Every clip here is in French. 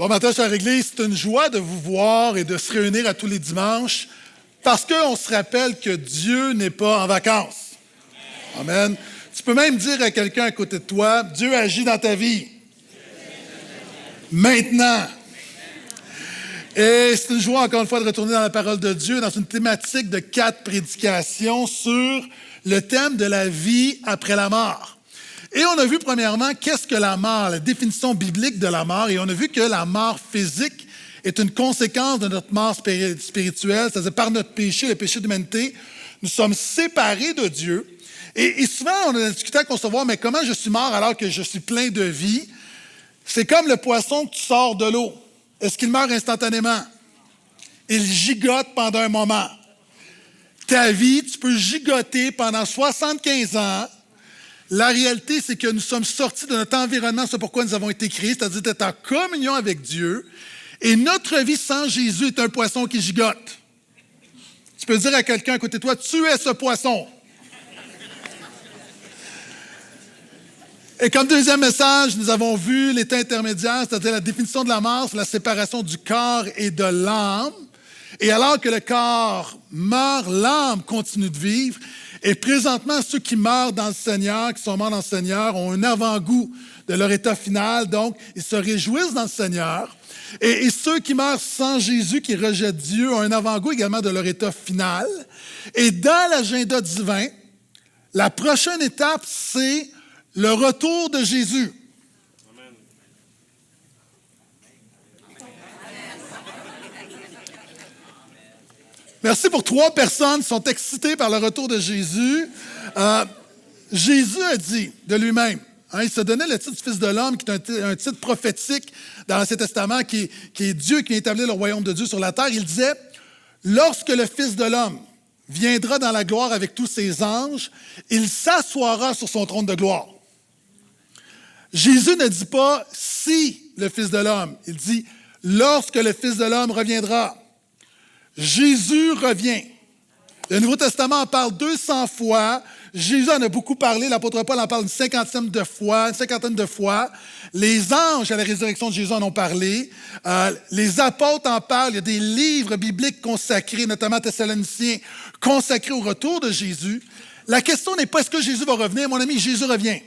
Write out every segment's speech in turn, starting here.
Bon matin, chère Église, c'est une joie de vous voir et de se réunir à tous les dimanches parce qu'on se rappelle que Dieu n'est pas en vacances. Amen. Tu peux même dire à quelqu'un à côté de toi, Dieu agit dans ta vie. Maintenant. Et c'est une joie, encore une fois, de retourner dans la parole de Dieu, dans une thématique de 4 prédications sur le thème de la vie après la mort. Et on a vu, premièrement, qu'est-ce que la mort, la définition biblique de la mort, et on a vu que la mort physique est une conséquence de notre mort spirituelle, c'est-à-dire par notre péché, le péché d'humanité, nous sommes séparés de Dieu. Et souvent, on a discuté à concevoir, mais comment je suis mort alors que je suis plein de vie? C'est comme le poisson que tu sors de l'eau. Est-ce qu'il meurt instantanément? Il gigote pendant un moment. Ta vie, tu peux gigoter pendant 75 ans. La réalité, c'est que nous sommes sortis de notre environnement, c'est pourquoi nous avons été créés, c'est-à-dire d'être en communion avec Dieu. Et notre vie sans Jésus est un poisson qui gigote. Tu peux dire à quelqu'un à côté de toi, tu es ce poisson. Et comme deuxième message, nous avons vu l'état intermédiaire, c'est-à-dire la définition de la mort, c'est la séparation du corps et de l'âme. Et alors que le corps meurt, l'âme continue de vivre. Et présentement, ceux qui meurent dans le Seigneur, qui sont morts dans le Seigneur, ont un avant-goût de leur état final. Donc, ils se réjouissent dans le Seigneur. Et ceux qui meurent sans Jésus, qui rejettent Dieu, ont un avant-goût également de leur état final. Et dans l'agenda divin, la prochaine étape, c'est le retour de Jésus. Amen. Merci pour 3 personnes qui sont excitées par le retour de Jésus. Jésus a dit de lui-même, il se donnait le titre du Fils de l'homme, qui est un titre prophétique dans l'Ancien Testament, qui est Dieu qui a établi le royaume de Dieu sur la terre. Il disait, lorsque le Fils de l'homme viendra dans la gloire avec tous ses anges, il s'assoira sur son trône de gloire. Jésus ne dit pas « si le Fils de l'homme », il dit « lorsque le Fils de l'homme reviendra ». Jésus revient. Le Nouveau Testament en parle 200 fois. Jésus en a beaucoup parlé. L'apôtre Paul en parle une cinquantaine de fois. Les anges à la résurrection de Jésus en ont parlé. Les apôtres en parlent. Il y a des livres bibliques consacrés, notamment Thessaloniciens, consacrés au retour de Jésus. La question n'est pas est-ce que Jésus va revenir. Mon ami, Jésus revient.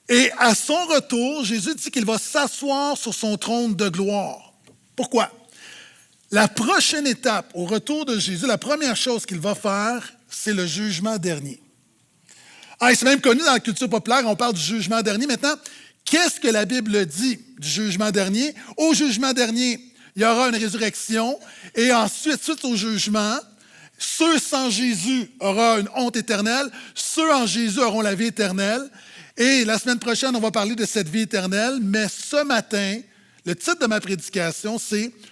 Et à son retour, Jésus dit qu'il va s'asseoir sur son trône de gloire. Pourquoi? La prochaine étape au retour de Jésus, la première chose qu'il va faire, c'est le jugement dernier. C'est même connu dans la culture populaire, on parle du jugement dernier. Maintenant, qu'est-ce que la Bible dit du jugement dernier? Au jugement dernier, il y aura une résurrection et ensuite, suite au jugement, ceux sans Jésus auront une honte éternelle, ceux en Jésus auront la vie éternelle. Et la semaine prochaine, on va parler de cette vie éternelle, mais ce matin, le titre de ma prédication, c'est «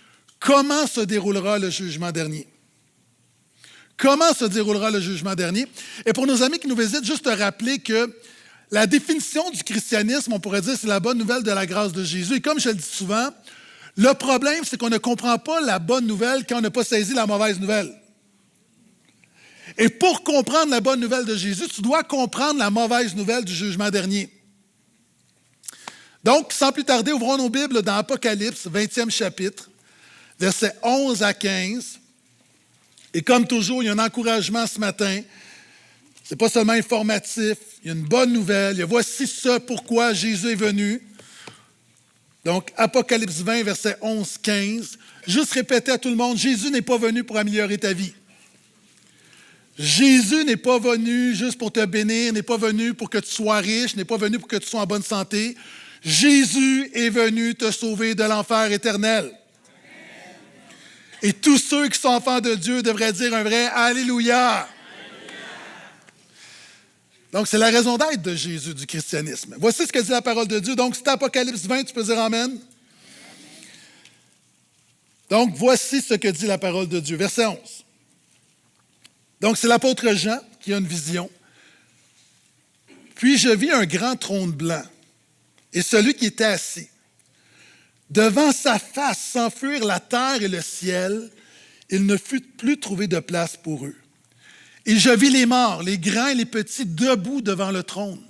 Comment se déroulera le jugement dernier? » Comment se déroulera le jugement dernier? Et pour nos amis qui nous visitent, juste te rappeler que la définition du christianisme, on pourrait dire, c'est la bonne nouvelle de la grâce de Jésus. Et comme je le dis souvent, le problème, c'est qu'on ne comprend pas la bonne nouvelle quand on n'a pas saisi la mauvaise nouvelle. Et pour comprendre la bonne nouvelle de Jésus, tu dois comprendre la mauvaise nouvelle du jugement dernier. Donc, sans plus tarder, ouvrons nos Bibles dans Apocalypse, 20e chapitre, versets 11 à 15. Et comme toujours, il y a un encouragement ce matin. Ce n'est pas seulement informatif, il y a une bonne nouvelle. Il y a voici ce pourquoi Jésus est venu. Donc, Apocalypse 20, versets 11, 15. Juste répéter à tout le monde, Jésus n'est pas venu pour améliorer ta vie. Jésus n'est pas venu juste pour te bénir, n'est pas venu pour que tu sois riche, n'est pas venu pour que tu sois en bonne santé. Jésus est venu te sauver de l'enfer éternel. Et tous ceux qui sont enfants de Dieu devraient dire un vrai Alléluia. Donc, c'est la raison d'être de Jésus, du christianisme. Voici ce que dit la parole de Dieu. Donc, c'est Apocalypse 20, tu peux dire Amen. Donc, voici ce que dit la parole de Dieu. Verset 11. Donc, c'est l'apôtre Jean qui a une vision. Puis je vis un grand trône blanc et celui qui était assis. Devant sa face, sans fuir la terre et le ciel, il ne fut plus trouvé de place pour eux. Et je vis les morts, les grands et les petits, debout devant le trône.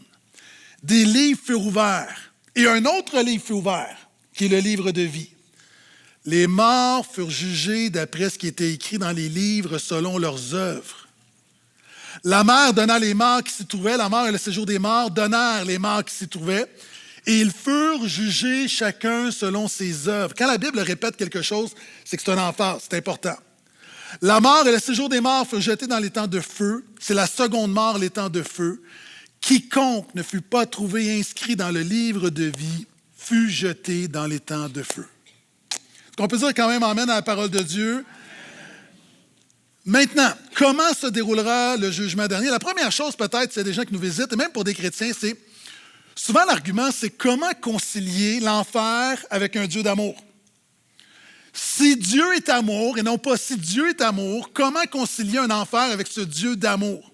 Des livres furent ouverts, et un autre livre fut ouvert, qui est le livre de vie. Les morts furent jugés d'après ce qui était écrit dans les livres selon leurs œuvres. La mer donna les morts qui s'y trouvaient, la mort et le séjour des morts donnèrent les morts qui s'y trouvaient, et ils furent jugés chacun selon ses œuvres. Quand la Bible répète quelque chose, c'est que c'est un emphase, c'est important. La mort et le séjour des morts furent jetés dans les temps de feu. C'est la seconde mort, les temps de feu. Quiconque ne fut pas trouvé inscrit dans le livre de vie fut jeté dans les temps de feu. Est-ce qu'on peut dire quand même amen à la parole de Dieu? Maintenant, comment se déroulera le jugement dernier? La première chose, peut-être, c'est des gens qui nous visitent, et même pour des chrétiens, c'est souvent l'argument, c'est comment concilier l'enfer avec un Dieu d'amour. Si Dieu est amour, et non pas si Dieu est amour, comment concilier un enfer avec ce Dieu d'amour?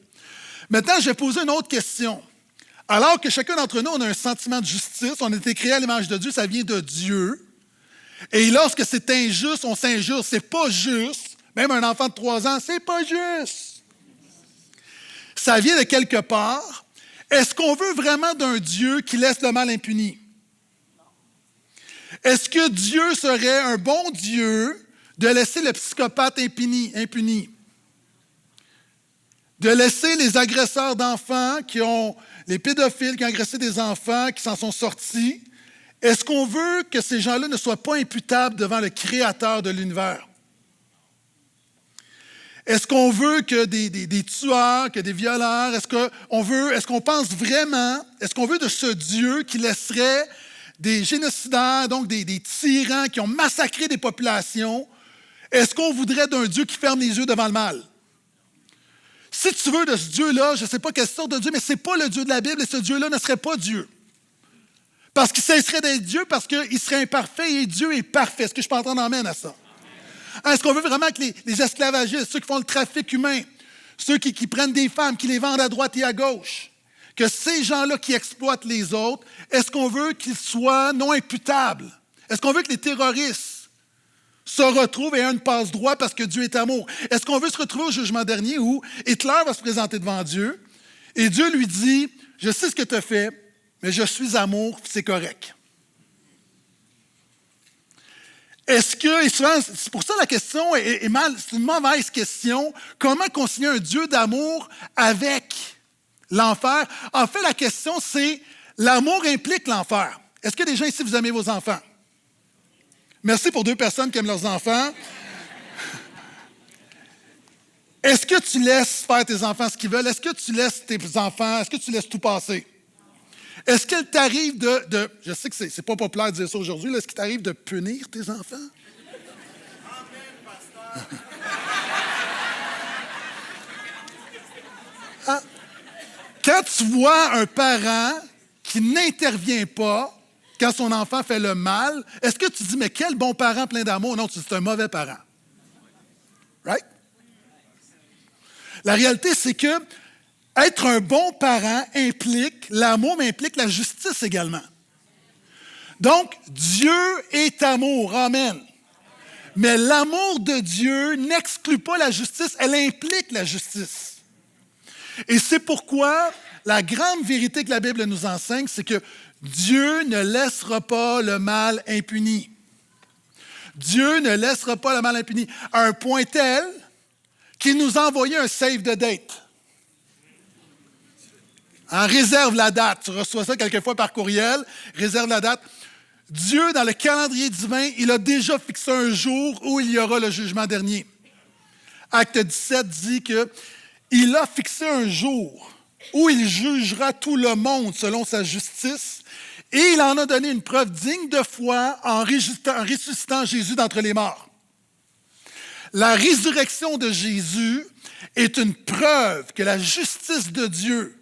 Maintenant, je vais poser une autre question. Alors que chacun d'entre nous, on a un sentiment de justice, on a été créé à l'image de Dieu, ça vient de Dieu. Et lorsque c'est injuste, on s'injure, c'est pas juste. Même un enfant de 3 ans, c'est pas juste. Ça vient de quelque part. Est-ce qu'on veut vraiment d'un Dieu qui laisse le mal impuni? Est-ce que Dieu serait un bon Dieu de laisser le psychopathe impuni? De laisser les agresseurs d'enfants, les pédophiles qui ont agressé des enfants, qui s'en sont sortis? Est-ce qu'on veut que ces gens-là ne soient pas imputables devant le Créateur de l'univers? Est-ce qu'on veut que des tueurs, que des violeurs, est-ce qu'on pense vraiment, est-ce qu'on veut de ce Dieu qui laisserait des génocidaires, donc des tyrans qui ont massacré des populations? Est-ce qu'on voudrait d'un Dieu qui ferme les yeux devant le mal? Si tu veux de ce Dieu-là, je ne sais pas quelle sorte de Dieu, mais ce n'est pas le Dieu de la Bible et ce Dieu-là ne serait pas Dieu. Parce qu'il cesserait d'être Dieu, parce qu'il serait imparfait et Dieu est parfait. Est-ce que je peux entendre amène à ça? Est-ce qu'on veut vraiment que les esclavagistes, ceux qui font le trafic humain, ceux qui prennent des femmes, qui les vendent à droite et à gauche, que ces gens-là qui exploitent les autres, est-ce qu'on veut qu'ils soient non imputables? Est-ce qu'on veut que les terroristes se retrouvent et aient une passe-droit parce que Dieu est amour? Est-ce qu'on veut se retrouver au jugement dernier où Hitler va se présenter devant Dieu et Dieu lui dit, « Je sais ce que tu as fait, mais je suis amour, c'est correct. » Est-ce que, et souvent, c'est pour ça la question est mal, c'est une mauvaise question, comment concilier un Dieu d'amour avec l'enfer? En fait, la question, c'est, l'amour implique l'enfer. Est-ce que des gens ici, vous aimez vos enfants? Merci pour 2 personnes qui aiment leurs enfants. Est-ce que tu laisses faire tes enfants ce qu'ils veulent? Est-ce que tu laisses tes enfants, est-ce que tu laisses tout passer? Est-ce qu'il t'arrive je sais que c'est pas populaire de dire ça aujourd'hui, est-ce qu'il t'arrive de punir tes enfants? Amen, pasteur. Ah, quand tu vois un parent qui n'intervient pas quand son enfant fait le mal, est-ce que tu dis, mais quel bon parent plein d'amour? Non, tu dis, c'est un mauvais parent. Right? La réalité, c'est que être un bon parent implique l'amour, mais implique la justice également. Donc, Dieu est amour. Amen. Mais l'amour de Dieu n'exclut pas la justice, elle implique la justice. Et c'est pourquoi la grande vérité que la Bible nous enseigne, c'est que Dieu ne laissera pas le mal impuni. Dieu ne laissera pas le mal impuni. À un point tel qu'il nous a envoyé un save the date. Réserve la date. Tu reçois ça quelquefois par courriel. Réserve la date. Dieu, dans le calendrier divin, il a déjà fixé un jour où il y aura le jugement dernier. Acte 17 dit qu'il a fixé un jour où il jugera tout le monde selon sa justice et il en a donné une preuve digne de foi en ressuscitant Jésus d'entre les morts. La résurrection de Jésus est une preuve que la justice de Dieu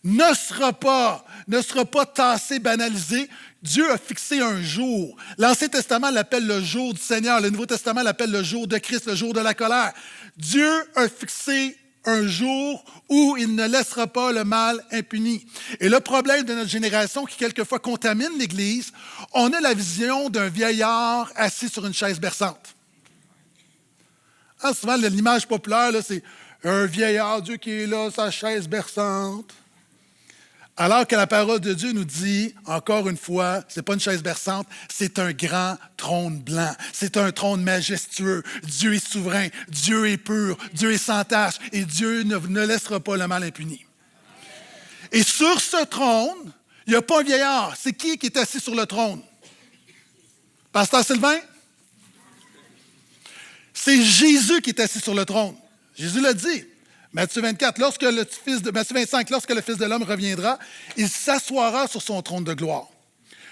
ne sera pas tassée, banalisée. Dieu a fixé un jour. L'Ancien Testament l'appelle le jour du Seigneur. Le Nouveau Testament l'appelle le jour de Christ, le jour de la colère. Dieu a fixé un jour où il ne laissera pas le mal impuni. Et le problème de notre génération qui quelquefois contamine l'Église, on a la vision d'un vieillard assis sur une chaise berçante. Souvent, l'image populaire, là, c'est un vieillard, Dieu qui est là, sa chaise berçante. Alors que la parole de Dieu nous dit, encore une fois, ce n'est pas une chaise berçante, c'est un grand trône blanc. C'est un trône majestueux. Dieu est souverain, Dieu est pur, Dieu est sans tache et Dieu ne laissera pas le mal impuni. Et sur ce trône, il n'y a pas un vieillard. C'est qui est assis sur le trône? Pasteur Sylvain? C'est Jésus qui est assis sur le trône. Jésus l'a dit. Matthieu 24, Matthieu 25, lorsque le Fils de l'homme reviendra, il s'assoira sur son trône de gloire.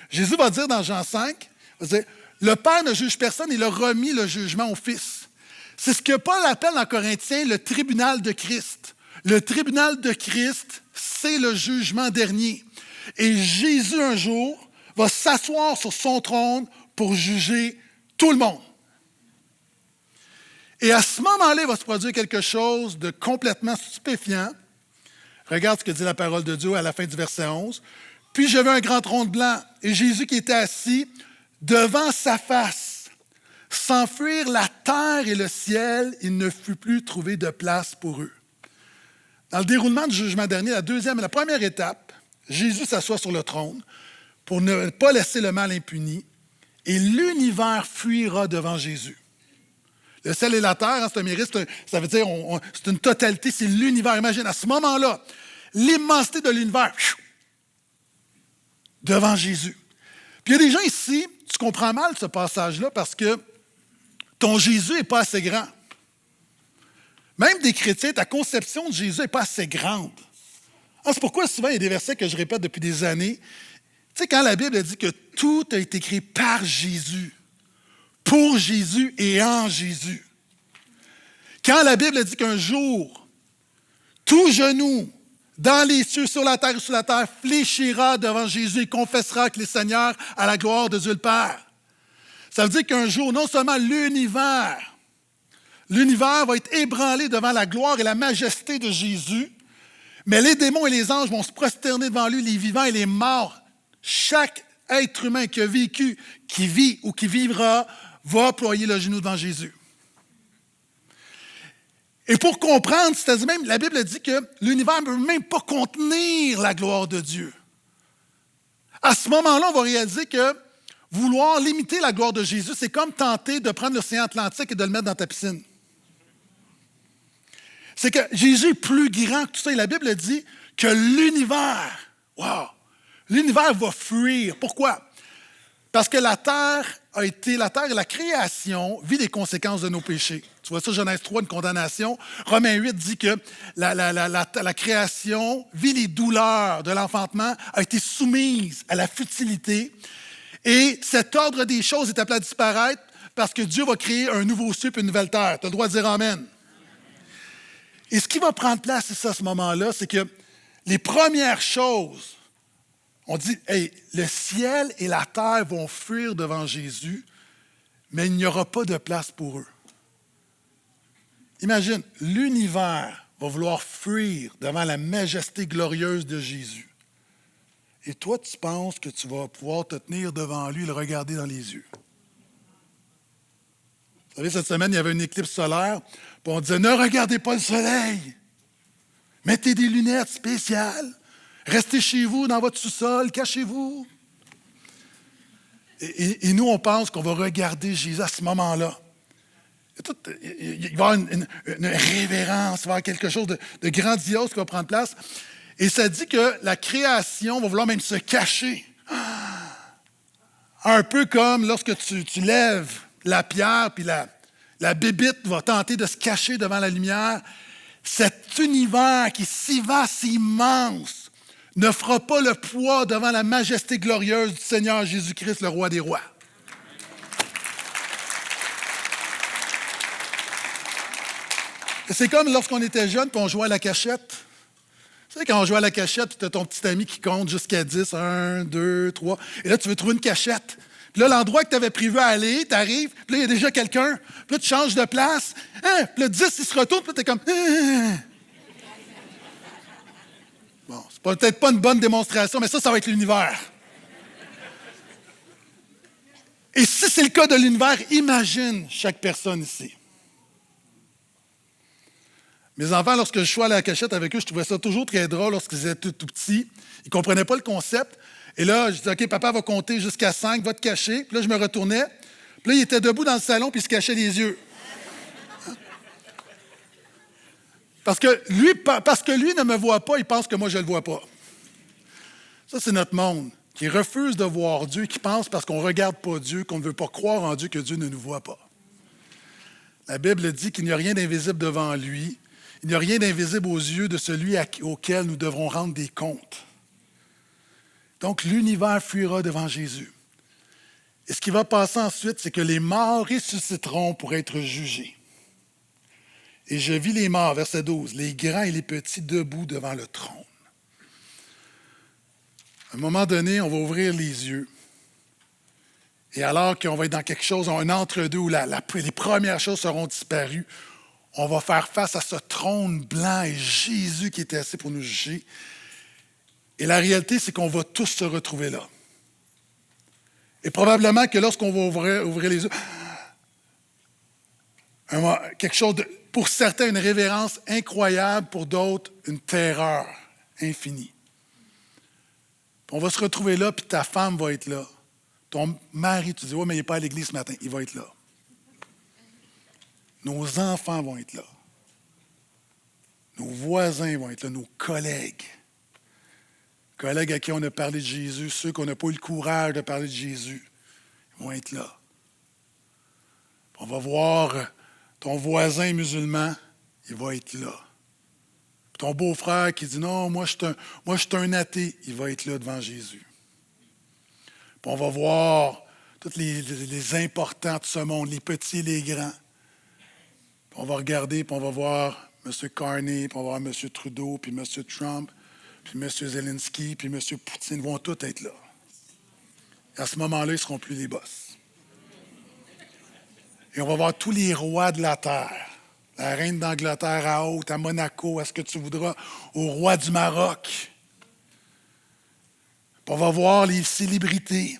Jésus va dire dans Jean 5, il va dire, le Père ne juge personne, il a remis le jugement au Fils. C'est ce que Paul appelle en Corinthiens le tribunal de Christ. Le tribunal de Christ, c'est le jugement dernier. Et Jésus, un jour, va s'asseoir sur son trône pour juger tout le monde. Et à ce moment-là, il va se produire quelque chose de complètement stupéfiant. Regarde ce que dit la parole de Dieu à la fin du verset 11. « Puis je vis un grand trône blanc, et Jésus qui était assis devant sa face. Sans fuir la terre et le ciel, il ne fut plus trouvé de place pour eux. » Dans le déroulement du jugement dernier, la première étape, Jésus s'assoit sur le trône pour ne pas laisser le mal impuni, et l'univers fuira devant Jésus. Le ciel et la terre, c'est un mérite, ça veut dire c'est une totalité, c'est l'univers. Imagine, à ce moment-là, l'immensité de l'univers, devant Jésus. Puis il y a des gens ici, tu comprends mal ce passage-là parce que ton Jésus n'est pas assez grand. Même des chrétiens, ta conception de Jésus n'est pas assez grande. C'est pourquoi souvent il y a des versets que je répète depuis des années. Tu sais, quand la Bible dit que tout a été créé par Jésus, pour Jésus et en Jésus. Quand la Bible dit qu'un jour, tout genou, dans les cieux, sur la terre et sous la terre, fléchira devant Jésus et confessera que les Seigneurs à la gloire de Dieu le Père. Ça veut dire qu'un jour, non seulement l'univers va être ébranlé devant la gloire et la majesté de Jésus, mais les démons et les anges vont se prosterner devant lui, les vivants et les morts. Chaque être humain qui a vécu, qui vit ou qui vivra, va ployer le genou devant Jésus. Et pour comprendre, c'est-à-dire même, la Bible dit que l'univers ne peut même pas contenir la gloire de Dieu. À ce moment-là, on va réaliser que vouloir limiter la gloire de Jésus, c'est comme tenter de prendre l'océan Atlantique et de le mettre dans ta piscine. C'est que Jésus est plus grand que tout ça. Et la Bible dit que l'univers va fuir. Pourquoi? Parce que la terre et la création vit les conséquences de nos péchés. Tu vois ça, Genèse 3, une condamnation. Romains 8 dit que la création vit les douleurs de l'enfantement, a été soumise à la futilité. Et cet ordre des choses est appelé à disparaître parce que Dieu va créer un nouveau ciel et une nouvelle terre. Tu as le droit de dire Amen. Et ce qui va prendre place ici à ce moment-là, c'est que les premières choses, on dit, hey, le ciel et la terre vont fuir devant Jésus, mais il n'y aura pas de place pour eux. Imagine, l'univers va vouloir fuir devant la majesté glorieuse de Jésus. Et toi, tu penses que tu vas pouvoir te tenir devant lui et le regarder dans les yeux. Vous savez, cette semaine, il y avait une éclipse solaire, puis on disait, ne regardez pas le soleil. Mettez des lunettes spéciales. Restez chez vous, dans votre sous-sol, cachez-vous. Et nous, on pense qu'on va regarder Jésus à ce moment-là. Il va y avoir une révérence, il va y avoir quelque chose de grandiose qui va prendre place. Et ça dit que la création va vouloir même se cacher. Un peu comme lorsque tu lèves la pierre, puis la bébite va tenter de se cacher devant la lumière. Cet univers qui est si vaste, si immense, ne fera pas le poids devant la majesté glorieuse du Seigneur Jésus-Christ, le Roi des rois. C'est comme lorsqu'on était jeune et on jouait à la cachette. Tu sais, quand on jouait à la cachette, tu as ton petit ami qui compte jusqu'à 10, 1, 2, 3. Et là, tu veux trouver une cachette. Puis là, l'endroit que tu avais prévu à aller, tu arrives, puis là, il y a déjà quelqu'un. Puis là, tu changes de place. Hein? Puis là, 10, il se retourne, puis là, tu es comme... Bon, c'est peut-être pas une bonne démonstration, mais ça va être l'univers. Et si c'est le cas de l'univers, imagine chaque personne ici. Mes enfants, lorsque je suis allé à la cachette avec eux, je trouvais ça toujours très drôle lorsqu'ils étaient tout petits. Ils ne comprenaient pas le concept. Et là, je disais, OK, papa va compter jusqu'à 5, va te cacher. Puis là, je me retournais. Puis là, il était debout dans le salon, puis il se cachait les yeux. Parce que lui ne me voit pas, il pense que moi, je ne le vois pas. Ça, c'est notre monde qui refuse de voir Dieu, qui pense parce qu'on ne regarde pas Dieu, qu'on ne veut pas croire en Dieu, que Dieu ne nous voit pas. La Bible dit qu'il n'y a rien d'invisible devant lui. Il n'y a rien d'invisible aux yeux de celui auquel nous devrons rendre des comptes. Donc, l'univers fuira devant Jésus. Et ce qui va passer ensuite, c'est que les morts ressusciteront pour être jugés. Et je vis les morts, verset 12, les grands et les petits debout devant le trône. À un moment donné, on va ouvrir les yeux. Et alors qu'on va être dans quelque chose, un entre-deux où les premières choses seront disparues, on va faire face à ce trône blanc et Jésus qui était assis pour nous juger. Et la réalité, c'est qu'on va tous se retrouver là. Et probablement que lorsqu'on va ouvrir les yeux, quelque chose pour certains, une révérence incroyable, pour d'autres, une terreur infinie. Puis on va se retrouver là, puis ta femme va être là. Ton mari, tu dis, oui, mais il n'est pas à l'église ce matin. Il va être là. Nos enfants vont être là. Nos voisins vont être là, nos collègues. Collègues à qui on a parlé de Jésus, ceux qu'on n'a pas eu le courage de parler de Jésus, ils vont être là. On va voir ton voisin musulman, il va être là. Puis ton beau-frère qui dit, non, moi je suis un athée, il va être là devant Jésus. Puis on va voir tous les importants de ce monde, les petits et les grands. Puis on va regarder, puis on va voir M. Carney, puis on va voir M. Trudeau, puis M. Trump, puis M. Zelensky, puis M. Poutine, vont tous être là. Et à ce moment-là, ils ne seront plus les boss. Et on va voir tous les rois de la terre. La reine d'Angleterre à Haute, à Monaco, à ce que tu voudras, au roi du Maroc. Puis on va voir les célébrités.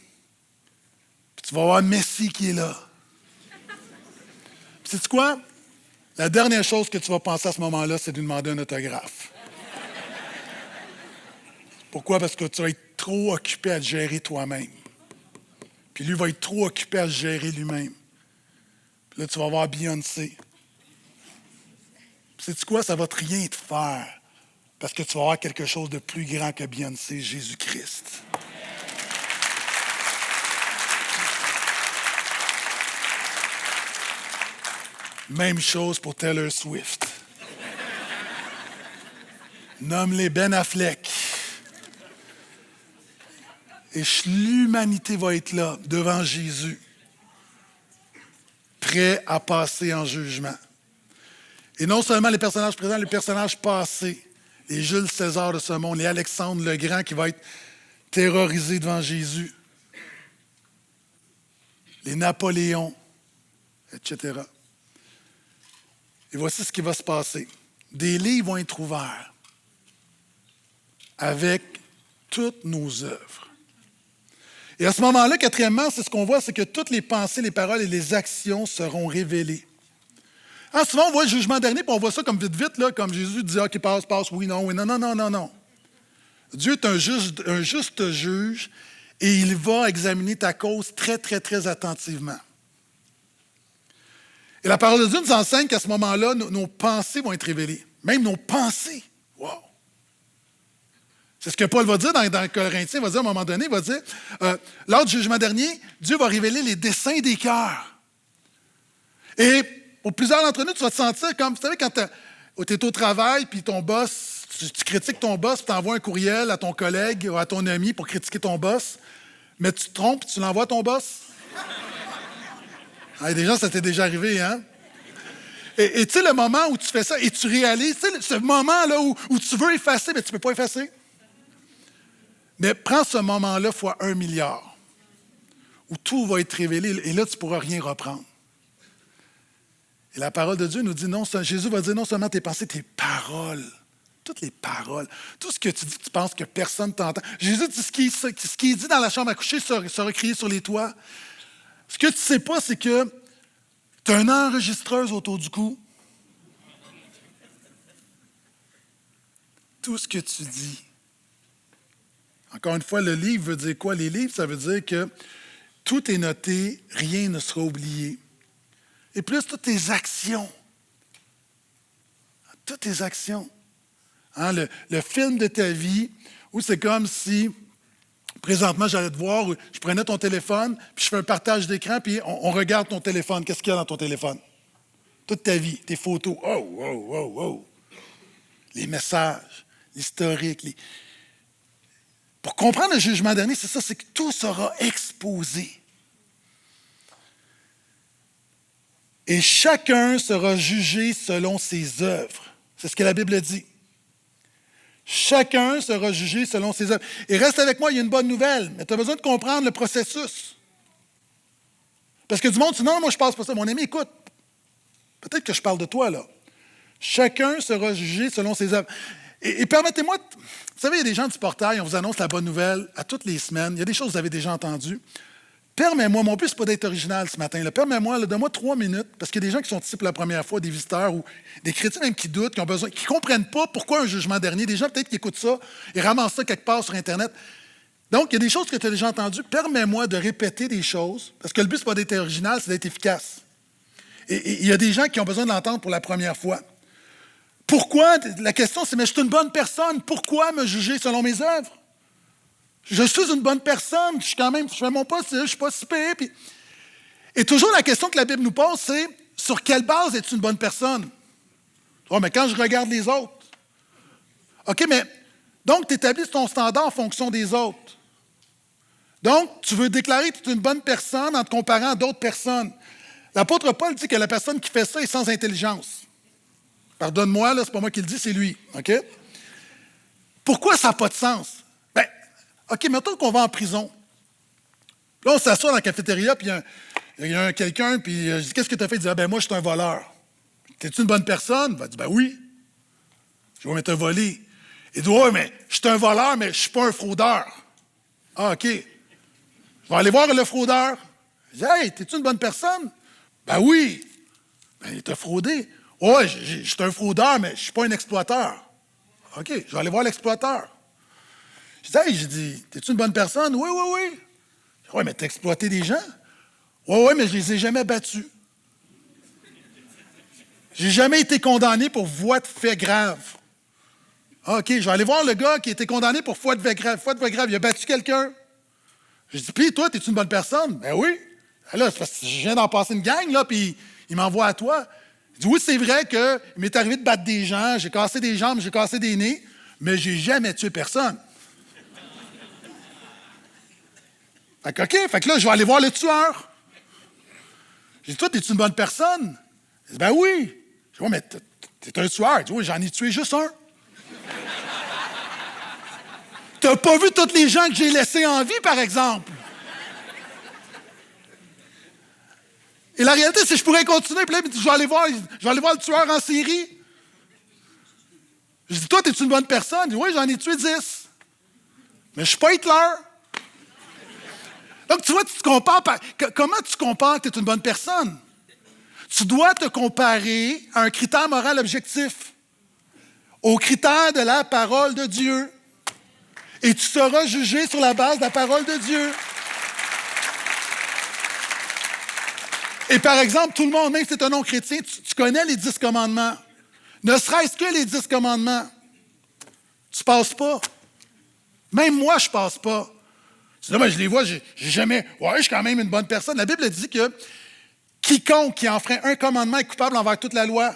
Puis tu vas voir Messi qui est là. Puis sais-tu quoi? La dernière chose que tu vas penser à ce moment-là, c'est de lui demander un autographe. Pourquoi? Parce que tu vas être trop occupé à te gérer toi-même. Puis lui va être trop occupé à se gérer lui-même. Puis là, tu vas voir Beyoncé. Puis sais-tu quoi? Ça ne va rien te faire. Parce que tu vas avoir quelque chose de plus grand que Beyoncé, Jésus-Christ. Même chose pour Taylor Swift. Nomme-les Ben Affleck. Et l'humanité va être là, devant Jésus, prêt à passer en jugement. Et non seulement les personnages présents, les personnages passés, les Jules César de ce monde, les Alexandre le Grand qui va être terrorisé devant Jésus, les Napoléons, etc. Et voici ce qui va se passer. Des livres vont être ouverts avec toutes nos œuvres. Et à ce moment-là, quatrièmement, c'est ce qu'on voit, c'est que toutes les pensées, les paroles et les actions seront révélées. Hein, souvent, on voit le jugement dernier, puis on voit ça comme vite, là, comme Jésus dit, OK, passe, oui, non. Non. Dieu est un juste juge et il va examiner ta cause très, très, très attentivement. Et la parole de Dieu nous enseigne qu'à ce moment-là, nos pensées vont être révélées. Même nos pensées. Wow! C'est ce que Paul va dire dans Corinthiens. Il va dire à un moment donné, il va dire, lors du jugement dernier, Dieu va révéler les desseins des cœurs. Et pour plusieurs d'entre nous, tu vas te sentir comme, vous savez, quand tu es au travail, puis ton boss, tu critiques ton boss, tu envoies un courriel à ton collègue ou à ton ami pour critiquer ton boss, mais tu te trompes, tu l'envoies à ton boss. Ah, déjà, ça t'est déjà arrivé, hein? Et tu sais, le moment où tu fais ça et tu réalises, tu sais, ce moment-là où tu veux effacer, mais tu ne peux pas effacer. Mais prends ce moment-là fois 1 milliard, où tout va être révélé, et là, tu ne pourras rien reprendre. Et la parole de Dieu nous dit, non, Jésus va dire non seulement tes pensées, tes paroles, toutes les paroles, tout ce que tu dis que tu penses que personne ne t'entend. Jésus dit ce qu'il dit dans la chambre à coucher sera crié sur les toits. Ce que tu ne sais pas, c'est que tu as une enregistreuse autour du cou. tout ce que tu dis. Encore une fois, le livre veut dire quoi? Les livres, ça veut dire que tout est noté, rien ne sera oublié. Et plus toutes tes actions. Toutes tes actions. Hein, le film de ta vie, où c'est comme si, présentement, j'allais te voir, je prenais ton téléphone, puis je fais un partage d'écran, puis on regarde ton téléphone. Qu'est-ce qu'il y a dans ton téléphone? Toute ta vie, tes photos. Oh, oh, oh, oh. Les messages, l'historique. Pour comprendre le jugement dernier, c'est ça, c'est que tout sera exposé. Et chacun sera jugé selon ses œuvres. C'est ce que la Bible dit. Chacun sera jugé selon ses œuvres. Et reste avec moi, il y a une bonne nouvelle, mais tu as besoin de comprendre le processus. Parce que du monde dit, non, moi je ne passe pas ça. Mon ami, écoute, peut-être que je parle de toi, là. Chacun sera jugé selon ses œuvres. Et permettez-moi, vous savez, il y a des gens du portail, on vous annonce la bonne nouvelle à toutes les semaines. Il y a des choses que vous avez déjà entendues. Permets-moi, mon but, ce n'est pas d'être original ce matin. Permets-moi, donne-moi 3 minutes, parce qu'il y a des gens qui sont ici pour la première fois, des visiteurs ou des chrétiens même qui doutent, qui ont besoin, qui ne comprennent pas pourquoi un jugement dernier. Des gens peut-être qui écoutent ça et ramassent ça quelque part sur Internet. Donc, il y a des choses que tu as déjà entendues. Permets-moi de répéter des choses, parce que le but, ce n'est pas d'être original, c'est d'être efficace. Et il y a des gens qui ont besoin de l'entendre pour la première fois. Pourquoi? La question, c'est, mais je suis une bonne personne. Pourquoi me juger selon mes œuvres? Je suis une bonne personne, je fais mon poste, je ne suis pas si pire. Et toujours la question que la Bible nous pose, c'est sur quelle base es-tu une bonne personne? Oh, mais quand je regarde les autres. OK, mais donc tu établis ton standard en fonction des autres. Donc, tu veux déclarer que tu es une bonne personne en te comparant à d'autres personnes. L'apôtre Paul dit que la personne qui fait ça est sans intelligence. Pardonne-moi, là, c'est pas moi qui le dis, c'est lui. OK? Pourquoi ça n'a pas de sens? OK, mettons qu'on va en prison. Là, on s'assoit dans la cafétéria, puis il y a quelqu'un, puis je dis, qu'est-ce que tu as fait? Il dit, moi, je suis un voleur. T'es-tu une bonne personne? Il dit, oui. Je dis, mais t'as volé. Il dit, oui, mais je suis un voleur, mais je ne suis pas un fraudeur. Ah, OK. Je vais aller voir le fraudeur. Je dis, hey, t'es-tu une bonne personne? Oui. Il t'a fraudé. Oui, je suis un fraudeur, mais je ne suis pas un exploiteur. OK, je vais aller voir l'exploiteur. Je dis, t'es-tu une bonne personne? Oui, oui, oui. Oui, mais t'as exploité des gens? Oui, oui, mais je ne les ai jamais battus. Je n'ai jamais été condamné pour voie de fait grave. OK, je vais aller voir le gars qui a été condamné pour voie de fait grave. Il a battu quelqu'un. Je dis, puis toi, t'es-tu une bonne personne? Oui. Là, c'est parce que je viens d'en passer une gang, là, puis il m'envoie à toi. Je dis, oui, c'est vrai qu'il m'est arrivé de battre des gens, j'ai cassé des jambes, j'ai cassé des nez, mais je n'ai jamais tué personne. Fait que, OK, fait que là, je vais aller voir le tueur. J'ai dit, toi, t'es-tu une bonne personne? Il dit, oui. Je dis, oui, mais t'es un tueur. Il dit, oui, j'en ai tué juste un. T'as pas vu tous les gens que j'ai laissés en vie, par exemple? Et la réalité, c'est que je pourrais continuer. Puis là, je vais aller voir le tueur en série. Je dis, toi, t'es-tu une bonne personne? Il dit, oui, j'en ai tué 10. Mais je suis pas Hitler. Donc, tu vois, tu te compares. Comment tu compares que tu es une bonne personne? Tu dois te comparer à un critère moral objectif, au critère de la parole de Dieu. Et tu seras jugé sur la base de la parole de Dieu. Et par exemple, tout le monde, même si tu es un non-chrétien, tu connais les 10 commandements. Ne serait-ce que les 10 commandements. Tu ne passes pas. Même moi, je ne passe pas. Tu dis, je les vois, j'ai jamais. Ouais, je suis quand même une bonne personne. La Bible dit que quiconque qui enfreint un commandement est coupable envers toute la loi.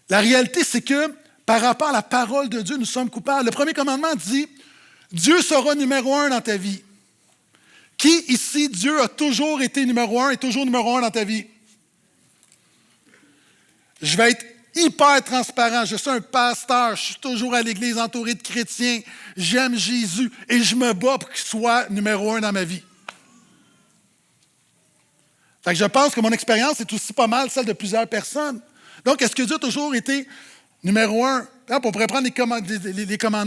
La réalité, c'est que par rapport à la parole de Dieu, nous sommes coupables. Le premier commandement dit, Dieu sera numéro 1 dans ta vie. Qui ici, Dieu a toujours été numéro 1 et toujours numéro 1 dans ta vie? Je vais être hyper transparent. Je suis un pasteur. Je suis toujours à l'église entouré de chrétiens. J'aime Jésus et je me bats pour qu'il soit numéro 1 dans ma vie. Fait que je pense que mon expérience est aussi pas mal celle de plusieurs personnes. Donc, est-ce que Dieu a toujours été numéro 1? On pourrait prendre les commandements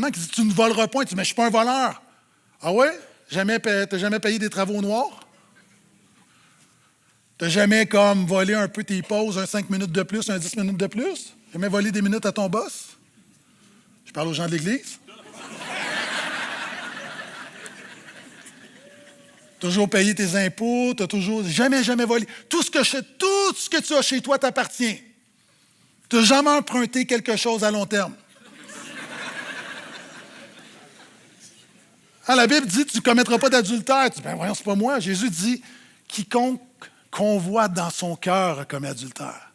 qui disent « Tu ne voleras point ». Tu dis « Mais je ne suis pas un voleur ». Ah ouais? Tu n'as jamais payé des travaux noirs? Tu n'as jamais comme volé un peu tes pauses, un 5 minutes de plus, un 10 minutes de plus? Jamais volé des minutes à ton boss? Je parle aux gens de l'Église. Toujours payé tes impôts, tu n'as toujours jamais volé. Tout ce que tu as chez toi t'appartient. Tu n'as jamais emprunté quelque chose à long terme. La Bible dit, tu ne commettras pas d'adultère. Tu dis, ben voyons, c'est pas moi. Jésus dit, quiconque convoite dans son cœur a commis adultère.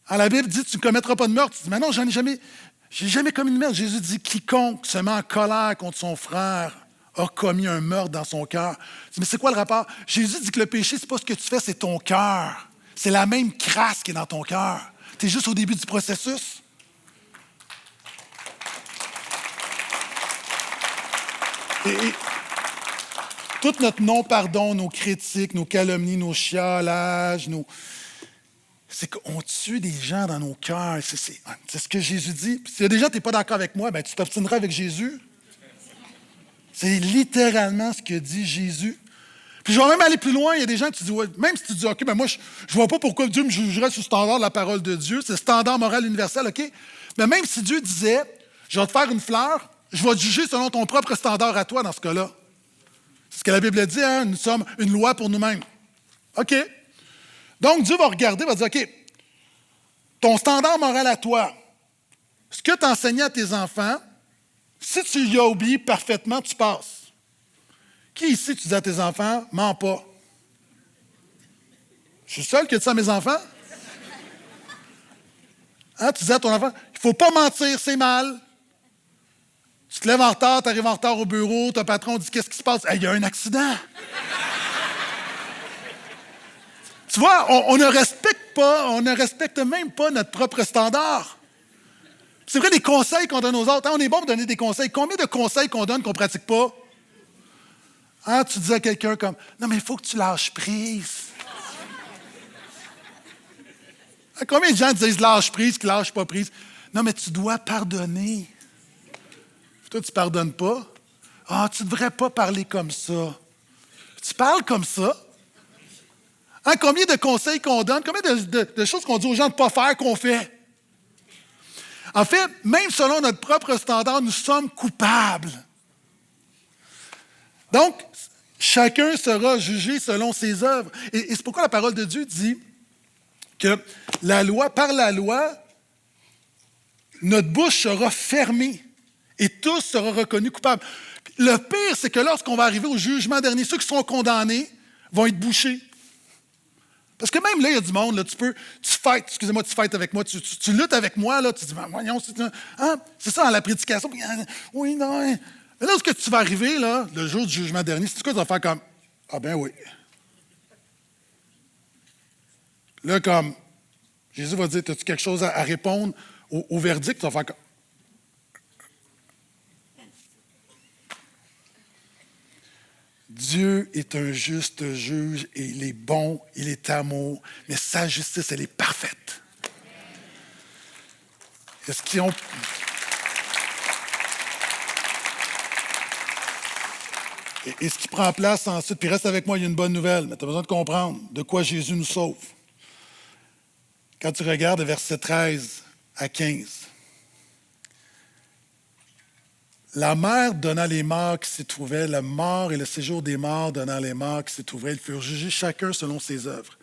La Bible dit, tu ne commettras pas de meurtre. Tu dis, mais non, j'ai jamais commis de meurtre. Jésus dit, quiconque se met en colère contre son frère a commis un meurtre dans son cœur. Tu dis, mais c'est quoi le rapport? Jésus dit que le péché, c'est pas ce que tu fais, c'est ton cœur. C'est la même crasse qui est dans ton cœur. Tu es juste au début du processus. Et tout notre non-pardon, nos critiques, nos calomnies, nos chialages, c'est qu'on tue des gens dans nos cœurs. C'est ce que Jésus dit. Puis, si déjà tu n'es pas d'accord avec moi, ben, tu t'obstineras avec Jésus. C'est littéralement ce que dit Jésus. Puis je vais même aller plus loin. Il y a des gens qui disent, ouais, même si tu dis, OK, ben moi, je ne vois pas pourquoi Dieu me jugerait sur le standard de la parole de Dieu. C'est le standard moral universel, OK? Mais même si Dieu disait, je vais te faire une fleur, je vais te juger selon ton propre standard à toi dans ce cas-là. C'est ce que la Bible dit, hein? Nous sommes une loi pour nous-mêmes. OK. Donc, Dieu va regarder, va dire, OK, ton standard moral à toi, ce que tu enseignais à tes enfants, si tu y as oublié parfaitement, tu passes. Qui ici, tu dis à tes enfants, mens pas? Je suis seul qui a dit ça à mes enfants? Hein, tu dis à ton enfant, il ne faut pas mentir, c'est mal. Tu te lèves en retard, tu arrives en retard au bureau, ton patron dit, qu'est-ce qui se passe? Il y a un accident. Tu vois, on ne respecte même pas notre propre standard. C'est vrai, les conseils qu'on donne aux autres. Hein, on est bon pour donner des conseils. Combien de conseils qu'on donne qu'on ne pratique pas? Hein, tu dis à quelqu'un comme, non, mais il faut que tu lâches prise. Hein, combien de gens disent lâche prise, qui ne lâchent pas prise? Non, mais tu dois pardonner. Toi, tu ne pardonnes pas. Tu ne devrais pas parler comme ça. Tu parles comme ça. Hein, combien de conseils qu'on donne, combien de choses qu'on dit aux gens de ne pas faire qu'on fait? En fait, même selon notre propre standard, nous sommes coupables. Donc, chacun sera jugé selon ses œuvres. Et c'est pourquoi la parole de Dieu dit que par la loi, notre bouche sera fermée et tous seront reconnus coupables. Le pire, c'est que lorsqu'on va arriver au jugement dernier, ceux qui seront condamnés vont être bouchés. Parce que même là, il y a du monde, là, tu fightes avec moi, tu luttes avec moi, là, tu dis, voyons, c'est ça, dans la prédication. Oui, non. Hein. Mais là, ce que tu vas arriver, là, le jour du jugement dernier, c'est quoi tu vas faire comme, ah ben oui. Là, comme, Jésus va dire, as-tu quelque chose à répondre au verdict? Tu vas faire comme, Dieu est un juste juge et il est bon, il est amour, mais sa justice, elle est parfaite. Est-ce qu'ils ont... Et ce qui prend place ensuite, puis reste avec moi, il y a une bonne nouvelle, mais tu as besoin de comprendre de quoi Jésus nous sauve. Quand tu regardes versets 13 à 15, la mer donna les morts qui s'y trouvaient, la mort et le séjour des morts donnant les morts qui s'y trouvaient, ils furent jugés chacun selon ses œuvres.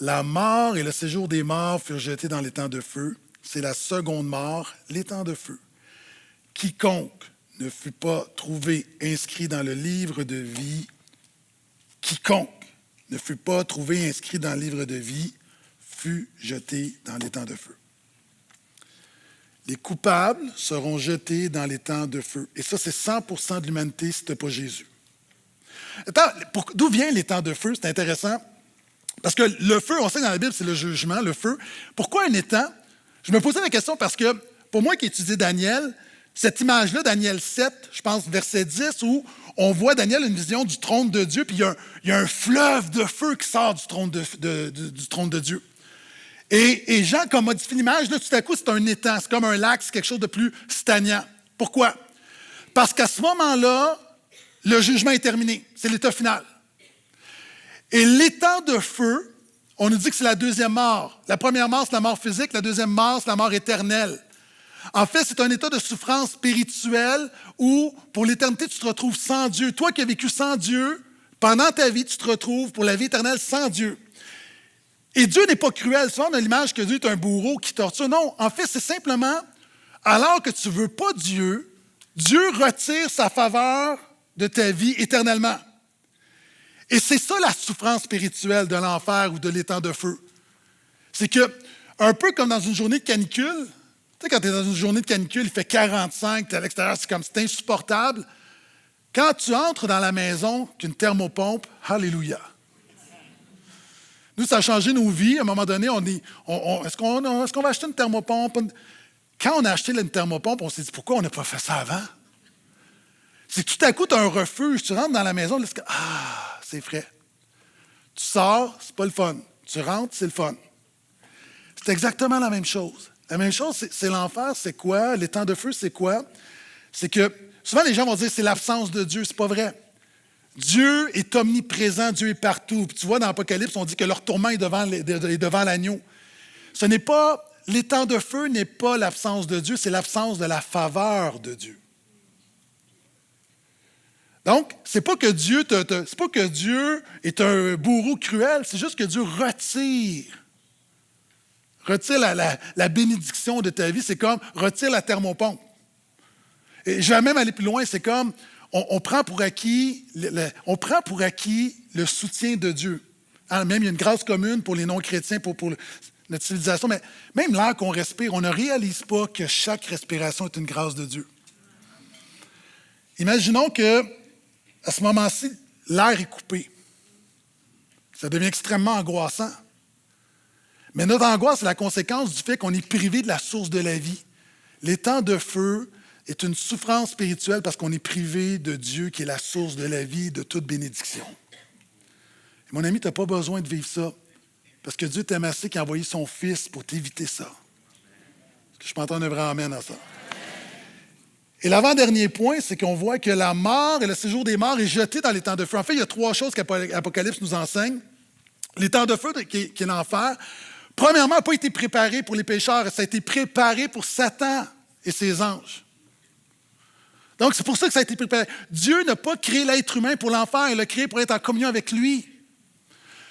La mort et le séjour des morts furent jetés dans l'étang de feu. C'est la seconde mort, l'étang de feu. Quiconque ne fut pas trouvé inscrit dans le livre de vie, fut jeté dans l'étang de feu. Les coupables seront jetés dans l'étang de feu. Et ça, c'est 100% de l'humanité si tu n'as pas Jésus. D'où vient l'étang de feu? C'est intéressant. Parce que le feu, on sait que dans la Bible, c'est le jugement, le feu. Pourquoi un étang? Je me posais la question parce que, pour moi qui ai étudié Daniel, cette image-là, Daniel 7, je pense, verset 10, où on voit Daniel une vision du trône de Dieu, puis il y a un fleuve de feu qui sort du trône de Dieu. Et Jean, comme modifie l'image, là, tout à coup, c'est un étang, c'est comme un lac, c'est quelque chose de plus stagnant. Pourquoi? Parce qu'à ce moment-là, le jugement est terminé. C'est l'état final. Et l'étang de feu, on nous dit que c'est la deuxième mort. La première mort, c'est la mort physique. La deuxième mort, c'est la mort éternelle. En fait, c'est un état de souffrance spirituelle où, pour l'éternité, tu te retrouves sans Dieu. Toi qui as vécu sans Dieu, pendant ta vie, tu te retrouves pour la vie éternelle sans Dieu. Et Dieu n'est pas cruel. Souvent, on a l'image que Dieu est un bourreau qui torture. Non, en fait, c'est simplement, alors que tu ne veux pas Dieu, Dieu retire sa faveur de ta vie éternellement. Et c'est ça la souffrance spirituelle de l'enfer ou de l'étang de feu. C'est que, un peu comme dans une journée de canicule, tu sais, quand tu es dans une journée de canicule, il fait 45, tu es à l'extérieur, c'est insupportable. Quand tu entres dans la maison qu'une thermopompe, alléluia. Nous, ça a changé nos vies. À un moment donné, est-ce qu'on va acheter une thermopompe? Quand on a acheté une thermopompe, on s'est dit, pourquoi on n'a pas fait ça avant? C'est que tout à coup, tu as un refuge. Tu rentres dans la maison, c'est frais. Tu sors, c'est pas le fun. Tu rentres, c'est le fun. C'est exactement la même chose. La même chose, c'est l'enfer, c'est quoi? L'étang de feu, c'est quoi? C'est que, souvent les gens vont dire, c'est l'absence de Dieu. C'est pas vrai. Dieu est omniprésent, Dieu est partout. Puis tu vois, dans l'Apocalypse, on dit que leur tourment est devant l'agneau. L'étang de feu n'est pas l'absence de Dieu, c'est l'absence de la faveur de Dieu. Donc, c'est pas que Dieu est un bourreau cruel, c'est juste que Dieu retire la bénédiction de ta vie. C'est comme retire la thermopompe. Et je vais même aller plus loin, c'est comme on prend pour acquis le soutien de Dieu. Hein, même il y a une grâce commune pour les non-chrétiens, pour notre civilisation, mais même l'air qu'on respire, on ne réalise pas que chaque respiration est une grâce de Dieu. Imaginons que à ce moment-ci, l'air est coupé. Ça devient extrêmement angoissant. Mais notre angoisse, c'est la conséquence du fait qu'on est privé de la source de la vie. L'étang de feu est une souffrance spirituelle parce qu'on est privé de Dieu qui est la source de la vie, de toute bénédiction. Et mon ami, tu n'as pas besoin de vivre ça parce que Dieu t'aime assez qu'il a envoyé son Fils pour t'éviter ça. Est-ce que je peux entendre un vrai amen à ça? Et l'avant-dernier point, c'est qu'on voit que la mort et le séjour des morts est jeté dans l'étang de feu. En fait, il y a trois choses qu'Apocalypse nous enseigne. L'étang de feu, qui est l'enfer, premièrement, n'a pas été préparé pour les pécheurs, ça a été préparé pour Satan et ses anges. Donc, c'est pour ça que ça a été préparé. Dieu n'a pas créé l'être humain pour l'enfer, il l'a créé pour être en communion avec lui.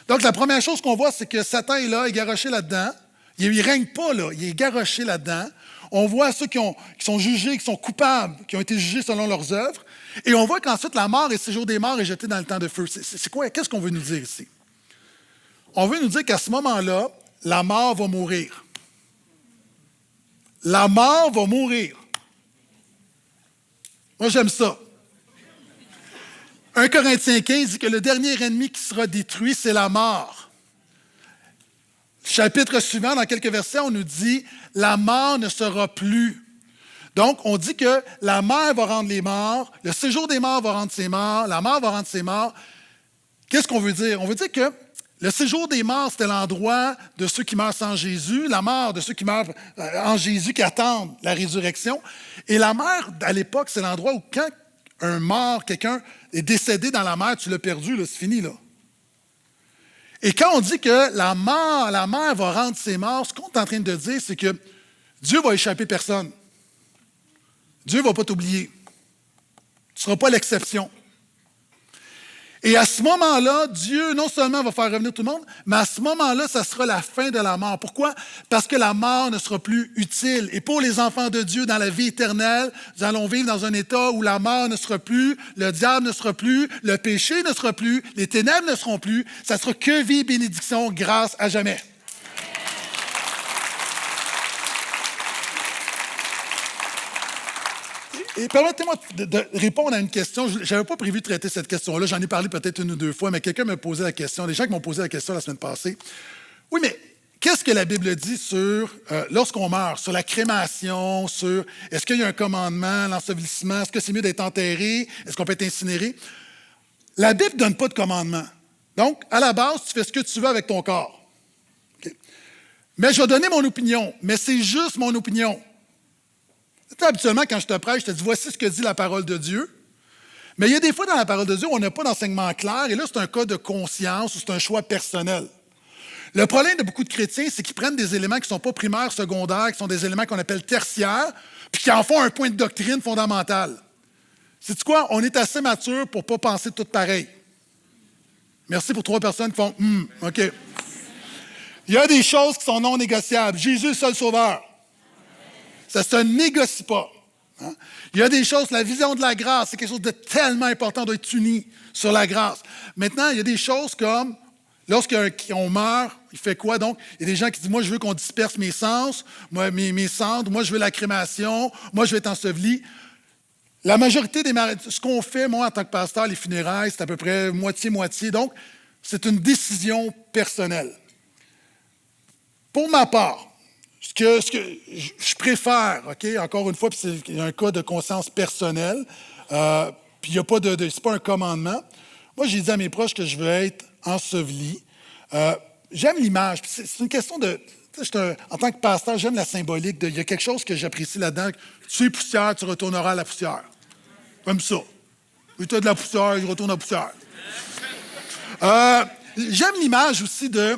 Donc, la première chose qu'on voit, c'est que Satan est là, il est garoché là-dedans. Il ne règne pas là, il est garoché là-dedans. On voit ceux qui sont jugés, qui sont coupables, qui ont été jugés selon leurs œuvres. Et on voit qu'ensuite, la mort et le séjour des morts est jeté dans le temps de feu. C'est quoi? Qu'est-ce qu'on veut nous dire ici? On veut nous dire qu'à ce moment-là, la mort va mourir. La mort va mourir. Moi, j'aime ça. 1 Corinthiens 15 dit que le dernier ennemi qui sera détruit, c'est la mort. Chapitre suivant, dans quelques versets, on nous dit « La mort ne sera plus ». Donc, on dit que la mort va rendre les morts, le séjour des morts va rendre ses morts, la mort va rendre ses morts. Qu'est-ce qu'on veut dire? On veut dire que le séjour des morts, c'était l'endroit de ceux qui meurent sans Jésus, la mort de ceux qui meurent en Jésus, qui attendent la résurrection. Et la mort, à l'époque, c'est l'endroit où quand un mort, quelqu'un est décédé dans la mer, tu l'as perdu, là, c'est fini, là. Et quand on dit que la mer va rendre ses morts, ce qu'on est en train de dire, c'est que Dieu va échapper personne. Dieu ne va pas t'oublier. Tu ne seras pas l'exception. Et à ce moment-là, Dieu non seulement va faire revenir tout le monde, mais à ce moment-là, ça sera la fin de la mort. Pourquoi? Parce que la mort ne sera plus utile. Et pour les enfants de Dieu, dans la vie éternelle, nous allons vivre dans un état où la mort ne sera plus, le diable ne sera plus, le péché ne sera plus, les ténèbres ne seront plus. Ça sera que vie, bénédiction, grâce à jamais. Et permettez-moi de répondre à une question. Je n'avais pas prévu de traiter cette question-là. J'en ai parlé peut-être une ou deux fois, mais quelqu'un m'a posé la question. Les gens qui m'ont posé la question la semaine passée. Oui, mais qu'est-ce que la Bible dit sur lorsqu'on meurt, sur la crémation, sur est-ce qu'il y a un commandement, l'ensevelissement, est-ce que c'est mieux d'être enterré, est-ce qu'on peut être incinéré? La Bible ne donne pas de commandement. Donc, à la base, tu fais ce que tu veux avec ton corps. Okay. Mais je vais donner mon opinion, mais c'est juste mon opinion. Habituellement, quand je te prêche, je te dis, voici ce que dit la parole de Dieu. Mais il y a des fois dans la parole de Dieu où on n'a pas d'enseignement clair, et là, c'est un cas de conscience ou c'est un choix personnel. Le problème de beaucoup de chrétiens, c'est qu'ils prennent des éléments qui ne sont pas primaires, secondaires, qui sont des éléments qu'on appelle tertiaires, puis qui en font un point de doctrine fondamentale. Sais-tu quoi? On est assez mature pour ne pas penser tout pareil. Merci pour 3 personnes qui font « OK ». Il y a des choses qui sont non négociables. Jésus est le seul sauveur. Ça ne se négocie pas. Hein? Il y a des choses, la vision de la grâce, c'est quelque chose de tellement important, on doit être unis sur la grâce. Maintenant, il y a des choses comme, lorsqu'on meurt, il fait quoi donc? Il y a des gens qui disent, moi, je veux qu'on disperse mes sens, mes cendres, moi, je veux la crémation, moi, je veux être enseveli. La majorité des mariages, ce qu'on fait, moi, en tant que pasteur, les funérailles, c'est à peu près moitié-moitié. Donc, c'est une décision personnelle. Pour ma part, ce que je préfère, OK, encore une fois, puis c'est un cas de conscience personnelle, puis il n'y a pas c'est pas un commandement. Moi, j'ai dit à mes proches que je veux être enseveli. J'aime l'image. C'est une question de... en tant que pasteur, j'aime la symbolique. Il y a quelque chose que j'apprécie là-dedans. Tu es poussière, tu retourneras à la poussière. Comme ça. Tu as de la poussière, je retourne à la poussière. J'aime l'image aussi de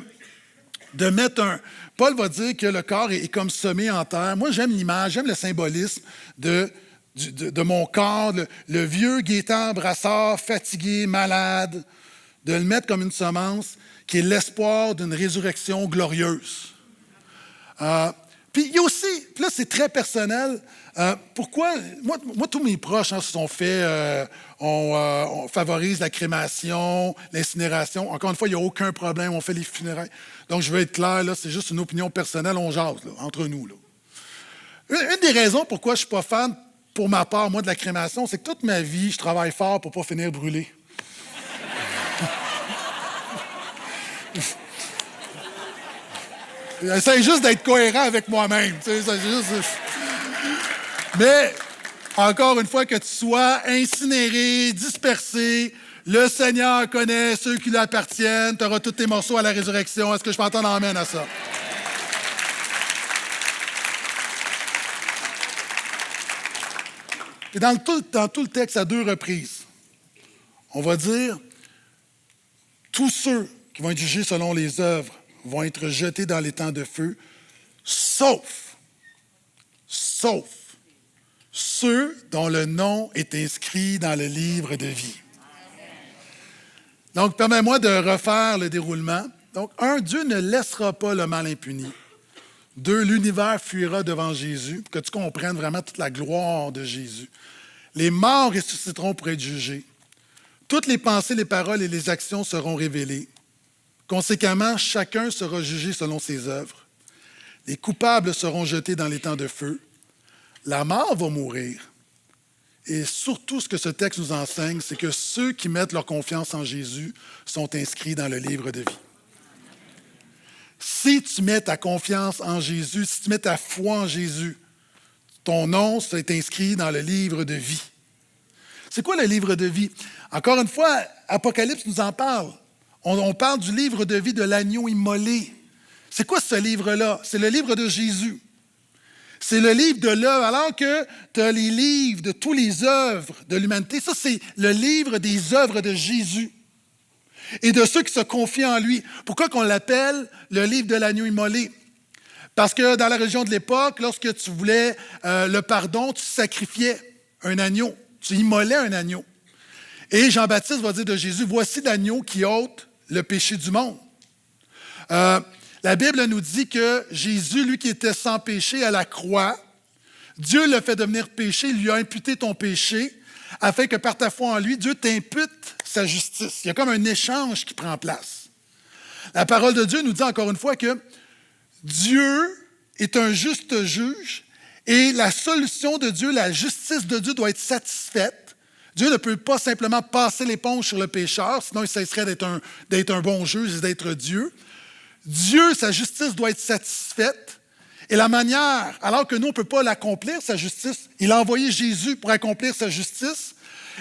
mettre un... Paul va dire que le corps est comme semé en terre. Moi, j'aime l'image, j'aime le symbolisme de mon corps, le vieux Gaétan Brassard, fatigué, malade, de le mettre comme une semence qui est l'espoir d'une résurrection glorieuse. Puis il y a aussi, puis là c'est très personnel, pourquoi, moi tous mes proches se sont faits, on favorise la crémation, l'incinération. Encore une fois, il n'y a aucun problème, on fait les funérailles. Donc je veux être clair, là, c'est juste une opinion personnelle, on jase là, entre nous. Là. Une des raisons pourquoi je ne suis pas fan, pour ma part, moi, de la crémation, c'est que toute ma vie, je travaille fort pour ne pas finir brûlé. J'essaie juste d'être cohérent avec moi-même. Tu sais, Mais, encore une fois, que tu sois incinéré, dispersé, le Seigneur connaît ceux qui lui appartiennent, tu auras tous tes morceaux à la résurrection. Est-ce que je peux entendre amène à ça? Et dans tout le texte, à 2 reprises, on va dire, tous ceux qui vont être jugés selon les œuvres vont être jetés dans les temps de feu, sauf ceux dont le nom est inscrit dans le livre de vie. Donc, permets-moi de refaire le déroulement. Donc, 1, Dieu ne laissera pas le mal impuni. 2, l'univers fuira devant Jésus, pour que tu comprennes vraiment toute la gloire de Jésus. Les morts ressusciteront pour être jugés. Toutes les pensées, les paroles et les actions seront révélées. Conséquemment, chacun sera jugé selon ses œuvres. Les coupables seront jetés dans les temps de feu. La mort va mourir. Et surtout, ce que ce texte nous enseigne, c'est que ceux qui mettent leur confiance en Jésus sont inscrits dans le livre de vie. Si tu mets ta confiance en Jésus, si tu mets ta foi en Jésus, ton nom est inscrit dans le livre de vie. C'est quoi le livre de vie? Encore une fois, Apocalypse nous en parle. On parle du livre de vie de l'agneau immolé. C'est quoi ce livre-là? C'est le livre de Jésus. C'est le livre de l'œuvre. Alors que tu as les livres de toutes les œuvres de l'humanité, ça, c'est le livre des œuvres de Jésus et de ceux qui se confient en lui. Pourquoi qu'on l'appelle le livre de l'agneau immolé? Parce que dans la religion de l'époque, lorsque tu voulais le pardon, tu sacrifiais un agneau. Tu immolais un agneau. Et Jean-Baptiste va dire de Jésus, « Voici l'agneau qui ôte le péché du monde. » La Bible nous dit que Jésus, lui qui était sans péché à la croix, Dieu l'a fait devenir péché, il lui a imputé ton péché, afin que par ta foi en lui, Dieu t'impute sa justice. Il y a comme un échange qui prend place. La parole de Dieu nous dit encore une fois que Dieu est un juste juge et la solution de Dieu, la justice de Dieu doit être satisfaite. Dieu ne peut pas simplement passer l'éponge sur le pécheur, sinon il cesserait d'être un bon juge et d'être Dieu. Dieu, sa justice doit être satisfaite. Et la manière, alors que nous, on ne peut pas l'accomplir, sa justice, il a envoyé Jésus pour accomplir sa justice.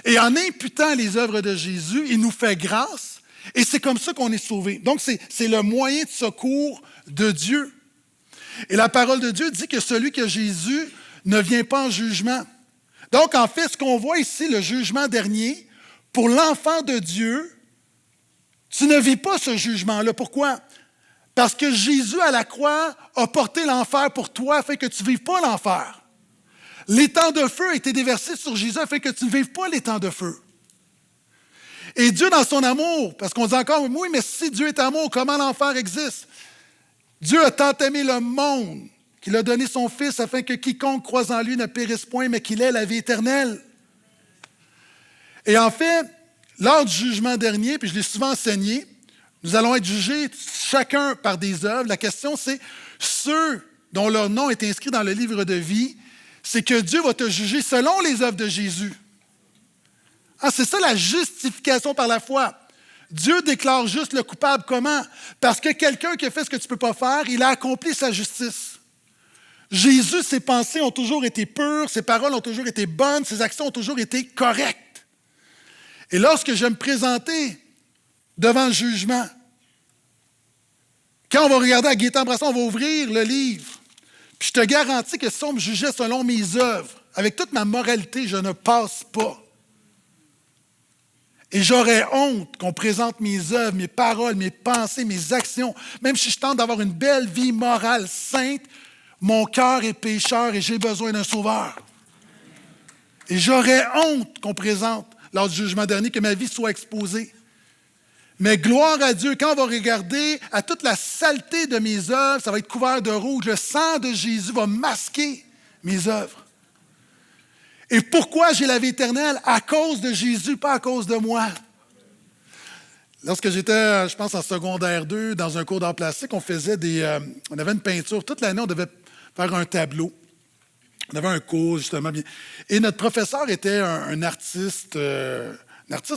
Et en imputant les œuvres de Jésus, il nous fait grâce. Et c'est comme ça qu'on est sauvé. Donc, c'est le moyen de secours de Dieu. Et la parole de Dieu dit que celui que Jésus ne vient pas en jugement. Donc, en fait, ce qu'on voit ici, le jugement dernier, pour l'enfant de Dieu, tu ne vis pas ce jugement-là. Pourquoi? Parce que Jésus, à la croix, a porté l'enfer pour toi afin que tu ne vives pas l'enfer. L'étang de feu a été déversé sur Jésus afin que tu ne vives pas l'étang de feu. Et Dieu, dans son amour, parce qu'on dit encore, oui, mais si Dieu est amour, comment l'enfer existe? Dieu a tant aimé le monde qu'il a donné son Fils afin que quiconque croise en lui ne périsse point, mais qu'il ait la vie éternelle. Et en fait, lors du jugement dernier, puis je l'ai souvent enseigné, nous allons être jugés chacun par des œuvres. La question, c'est ceux dont leur nom est inscrit dans le livre de vie, c'est que Dieu va te juger selon les œuvres de Jésus. Ah, c'est ça la justification par la foi. Dieu déclare juste le coupable. Comment? Parce que quelqu'un qui a fait ce que tu ne peux pas faire, il a accompli sa justice. Jésus, ses pensées ont toujours été pures, ses paroles ont toujours été bonnes, ses actions ont toujours été correctes. Et lorsque je vais me présenter devant le jugement, quand on va regarder à Gaétan Brasson, on va ouvrir le livre, puis je te garantis que si on me jugeait selon mes œuvres, avec toute ma moralité, je ne passe pas. Et j'aurais honte qu'on présente mes œuvres, mes paroles, mes pensées, mes actions. Même si je tente d'avoir une belle vie morale, sainte, mon cœur est pécheur et j'ai besoin d'un sauveur. Et j'aurais honte qu'on présente, lors du jugement dernier, que ma vie soit exposée. Mais gloire à Dieu, quand on va regarder à toute la saleté de mes œuvres, ça va être couvert de rouge. Le sang de Jésus va masquer mes œuvres. Et pourquoi j'ai la vie éternelle? À cause de Jésus, pas à cause de moi. Lorsque j'étais, je pense, en secondaire 2, dans un cours d'art plastique, on avait une peinture. Toute l'année, on devait faire un tableau. On avait un cours, justement. Et notre professeur était un artiste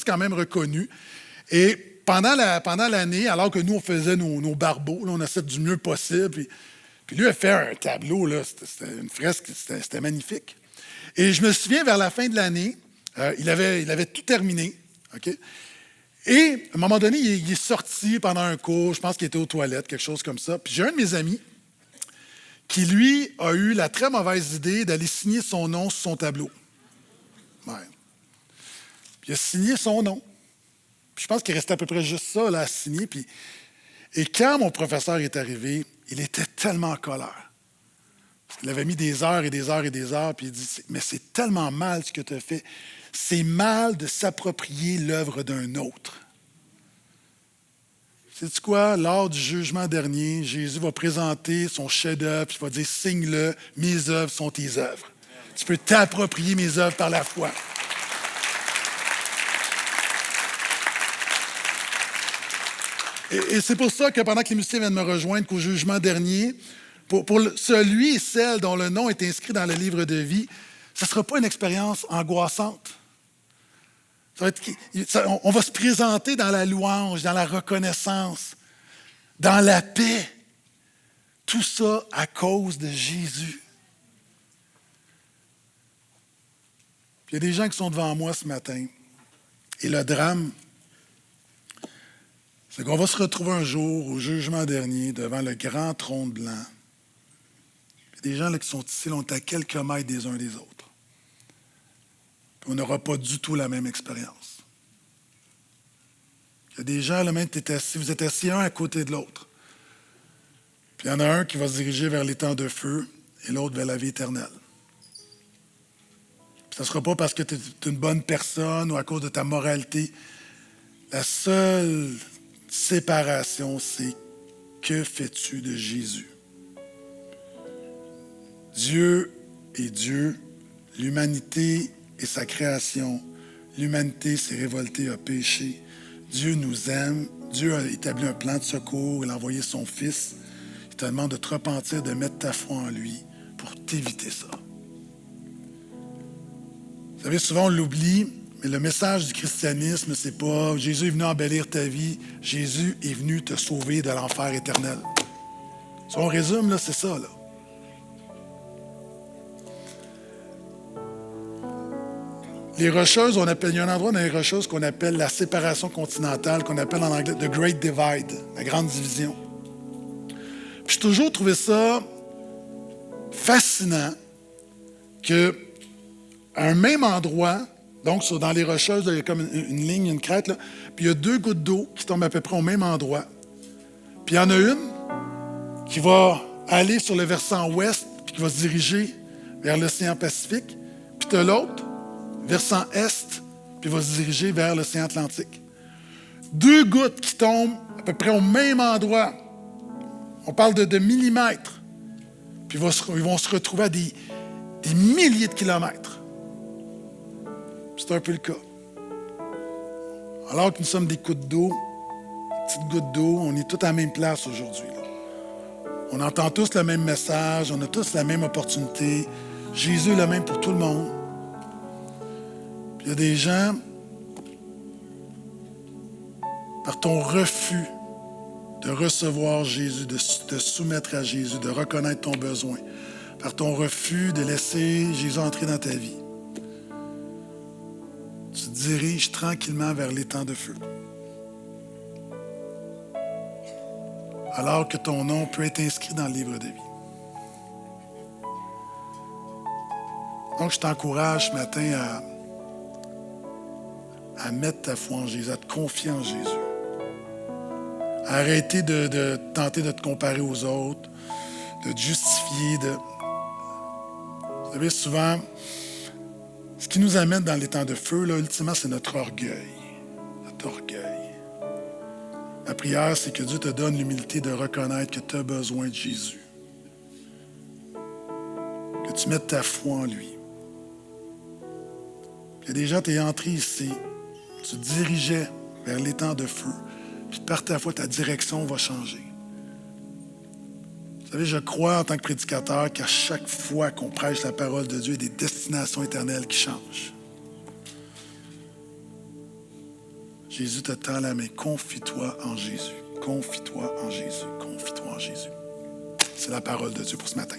quand même reconnu. Et pendant l'année, alors que nous, on faisait nos barbeaux, là, on essayait du mieux possible. Puis lui a fait un tableau, là, c'était une fresque, c'était magnifique. Et je me souviens, vers la fin de l'année, il avait tout terminé. OK? Et à un moment donné, il est sorti pendant un cours, je pense qu'il était aux toilettes, quelque chose comme ça. Puis j'ai un de mes amis qui, lui, a eu la très mauvaise idée d'aller signer son nom sur son tableau. Ouais. Puis il a signé son nom. Puis je pense qu'il restait à peu près juste ça là, à signer. Et quand mon professeur est arrivé, il était tellement en colère. Il avait mis des heures et des heures et des heures, puis il dit, mais c'est tellement mal ce que tu as fait. C'est mal de s'approprier l'œuvre d'un autre. Sais-tu quoi? Lors du jugement dernier, Jésus va présenter son chef-d'œuvre, puis il va dire, signe-le, mes œuvres sont tes œuvres. Tu peux t'approprier mes œuvres par la foi. Et c'est pour ça que pendant que les musiciens viennent me rejoindre, qu'au jugement dernier, pour celui et celle dont le nom est inscrit dans le livre de vie, ce ne sera pas une expérience angoissante. On va se présenter dans la louange, dans la reconnaissance, dans la paix. Tout ça à cause de Jésus. Il y a des gens qui sont devant moi ce matin. Et le drame, c'est qu'on va se retrouver un jour au jugement dernier devant le grand trône blanc. Des gens là, qui sont ici, on est à quelques mètres des uns des autres. Puis on n'aura pas du tout la même expérience. Il y a des gens, là, même, vous êtes assis un à côté de l'autre. Puis il y en a un qui va se diriger vers l'étang de feu et l'autre vers la vie éternelle. Puis ça ne sera pas parce que tu es une bonne personne ou à cause de ta moralité. La seule séparation, c'est que fais-tu de Jésus? Dieu est Dieu, l'humanité est sa création, l'humanité s'est révoltée, a péché. Dieu nous aime, Dieu a établi un plan de secours, il a envoyé son Fils. Il te demande de te repentir, de mettre ta foi en lui pour t'éviter ça. Vous savez, souvent on l'oublie, mais le message du christianisme, c'est pas Jésus est venu embellir ta vie, Jésus est venu te sauver de l'enfer éternel. Si on résume, là, c'est ça, là. Les Rocheuses, il y a un endroit dans les Rocheuses qu'on appelle la séparation continentale, qu'on appelle en anglais The Great Divide, la grande division. Puis j'ai toujours trouvé ça fascinant qu'à un même endroit, Donc, dans les rocheuses, il y a comme une ligne, une crête, là. Puis il y a 2 gouttes d'eau qui tombent à peu près au même endroit. Puis il y en a une qui va aller sur le versant ouest, puis qui va se diriger vers l'océan Pacifique. Puis tu as l'autre, versant est, puis va se diriger vers l'océan Atlantique. 2 gouttes qui tombent à peu près au même endroit. On parle de millimètres. Puis ils vont se retrouver à des milliers de kilomètres. C'est un peu le cas. Alors que nous sommes des gouttes d'eau, des petites gouttes d'eau, on est tous à la même place aujourd'hui. On entend tous le même message, on a tous la même opportunité. Jésus est le même pour tout le monde. Puis il y a des gens, par ton refus de recevoir Jésus, de te soumettre à Jésus, de reconnaître ton besoin, par ton refus de laisser Jésus entrer dans ta vie, tu te diriges tranquillement vers l'étang de feu. Alors que ton nom peut être inscrit dans le livre de vie. Donc, je t'encourage ce matin à mettre ta foi en Jésus, à te confier en Jésus. À arrêter de tenter de te comparer aux autres, de te justifier. Vous savez, souvent, ce qui nous amène dans les temps de feu, là, ultimement, c'est notre orgueil. Notre orgueil. Ma prière, c'est que Dieu te donne l'humilité de reconnaître que tu as besoin de Jésus. Que tu mettes ta foi en lui. Il y a des gens, tu es entré ici, tu te dirigeais vers l'étang de feu, puis par ta foi, ta direction va changer. Vous savez, je crois en tant que prédicateur qu'à chaque fois qu'on prêche la parole de Dieu, il y a des destinations éternelles qui changent. Jésus te tend la main. Confie-toi en Jésus. Confie-toi en Jésus. Confie-toi en Jésus. C'est la parole de Dieu pour ce matin.